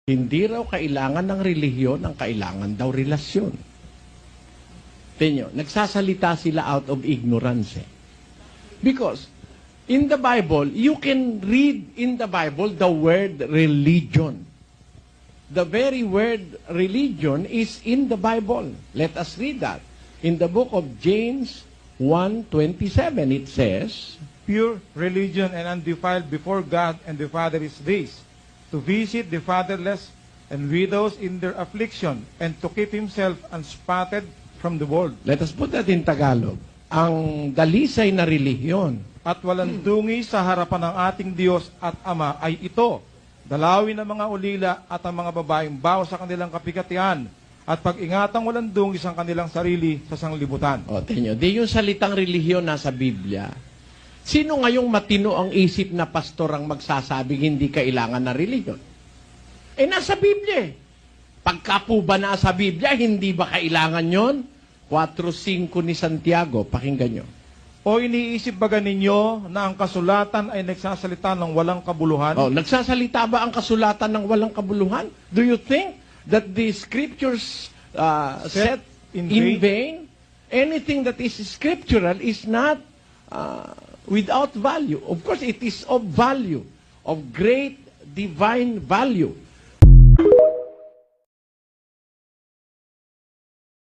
Hindi raw kailangan ng relihiyon, ang kailangan daw relasyon. Tenyo, nagsasalita sila out of ignorance. Because in the Bible, you can read in the Bible the word religion. The very word religion is in the Bible. Let us read that. In the book of James 1:27, it says, Pure religion and undefiled before God and the Father is this, to visit the fatherless and widows in their affliction, and to keep himself unspotted from the world. let us put that in Tagalog. Ang dalisay na relihiyon, At walang dungi sa harapan ng ating Diyos at Ama ay ito, dalawin ng mga ulila at ang mga babaeng bawas sa kanilang kapigatian, at pag-ingatang walang dungi sa kanilang sarili sa sanglibutan. o tenyo, di yung salitang relihiyon nasa Biblia. Sino ngayong matino ang isip na pastor ang magsasabing hindi kailangan na relihiyon? Eh, nasa Biblia. Pagka po ba nasa Biblia, hindi ba kailangan yon? 4:5 ni Santiago, pakinggan nyo. O iniisip ba ninyo na ang kasulatan ay nagsasalita ng walang kabuluhan? Oh, nagsasalita ba ang kasulatan ng walang kabuluhan? Do you think that the scriptures set in vain? Anything that is scriptural is not without value. Of course, it is of value, of great divine value.